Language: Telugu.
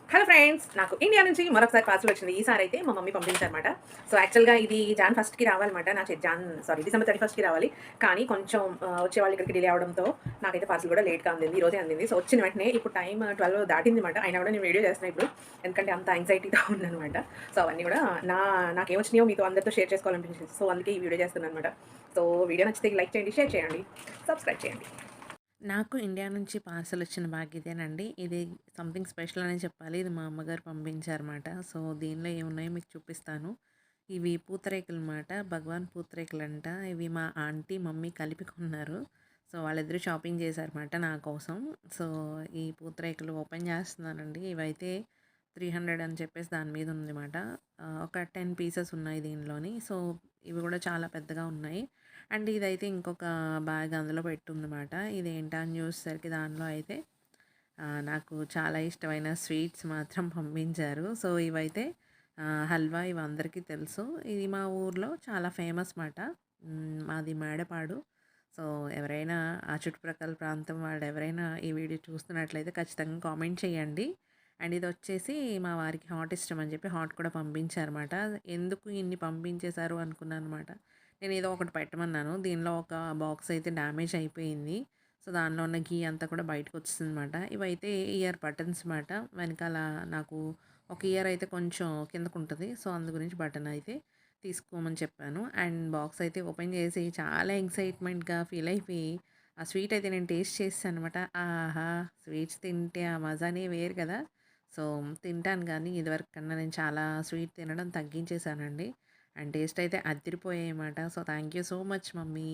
హలో ఫ్రెండ్స్, నాకు ఇండియా నుంచి మరొకసారి పార్సల్ వచ్చింది. ఈసారి అయితే మా మమ్మీ పంపించారన్నమాట. సో, యాక్చువల్‌గా ఇది జాన్ 1కి రావాలన్నమాట. డిసెంబర్ 31కి రావాలి. కానీ కొంచెం వచ్చే వాళ్ళు ఇక్కడికి డిలే అవ్వడంతో నాకైతే పార్సల్ కూడా లేట్‌గా అందింది. ఈరోజే అందింది. సో, వచ్చిన వెంటనే ఇప్పుడు టైమ్ 12 దాటిందన్నమాట. అయినా కూడా నేను వీడియో చేస్తున్నా ఇప్పుడు. ఎందుకంటే అంత యాంగ్జైటీగా ఉందన్నమాట. సో, అవన్నీ కూడా నాకేమొచ్చినాయో మీతో అందరితో షేర్ చేసుకోవాలనిపించింది. సో, అందుకే ఈ వీడియో చేస్తున్నానన్నమాట. సో, వీడియో నచ్చితే లైక్ చేయండి, షేర్ చేయండి, సబ్స్క్రైబ్ చేయండి. నాకు ఇండియా నుంచి పార్సల్ వచ్చిన బ్యాగ్ ఇదేనండి. ఇది సంథింగ్ స్పెషల్ అనే చెప్పాలి. ఇది మా అమ్మగారు పంపించారన్నమాట. సో, దీనిలో ఏమున్నాయో మీకు చూపిస్తాను. ఇవి పూతరేకులన్నమాట. భగవాన్ పూతరేకులంట. ఇవి మా ఆంటీ, మమ్మీ కలిపి కొన్నారు. సో, వాళ్ళిద్దరూ షాపింగ్ చేశారన్నమాట నా కోసం. సో, ఈ పూతరేకులు ఓపెన్ చేస్తున్నానండి. ఇవైతే 300 అని చెప్పేసి దాని మీద ఉందన్నమాట. ఒక 10 పీసెస్ ఉన్నాయి దీనిలోని. సో, ఇవి కూడా చాలా పెద్దగా ఉన్నాయి. అండ్ ఇదైతే ఇంకొక బ్యాగ్ అందులో పెట్టుందన్నమాట. ఇదేంటా అని చూసేసరికి దానిలో అయితే నాకు చాలా ఇష్టమైన స్వీట్స్ మాత్రం పంపించారు. సో, ఇవైతే హల్వా ఇవి అందరికీ తెలుసు. ఇది మా ఊర్లో చాలా ఫేమస్ మాట. మాది మేడపాడు. సో, ఎవరైనా ఆ చుట్టుప్రక్కల ప్రాంతం వాళ్ళు ఎవరైనా ఈ వీడియో చూస్తున్నట్లయితే ఖచ్చితంగా కామెంట్ చేయండి. అండ్ ఇదొచ్చేసి మా వారికి హాట్ ఇష్టం అని చెప్పి హాట్ కూడా పంపించారన్నమాట. ఎందుకు ఇన్ని పంపించేశారు అనుకున్నానన్నమాట. నేనేదో ఒకటి పెట్టమన్నాను. దీనిలో ఒక బాక్స్ అయితే డ్యామేజ్ అయిపోయింది. సో, దానిలో ఉన్న ఘీ అంతా కూడా బయటకొచ్చేసిందనమాట. ఇవైతే ఇయర్ బటన్స్ మాట. వెనకాల నాకు ఒక ఇయర్ అయితే కొంచెం కిందకుంటది. సో, అందు గురించి బటన్ అయితే తీసుకోమని చెప్పాను. అండ్ బాక్స్ అయితే ఓపెన్ చేసి చాలా ఎక్సైట్‌మెంట్‌గా ఫీల్ అయిపోయి, ఆ స్వీట్ అయితే నేను టేస్ట్ చేసేసాననమాట. ఆహా! స్వీట్స్ తింటే ఆ మజానే వేరు కదా! సో, తింటాను గానీ ఇదివరకు కన్నా నేను చాలా స్వీట్ తినడం తగ్గించేశానండి. అండ్ టేస్ట్ అయితే అదిరిపోయాయన్నమాట. So, thank you so much mummy.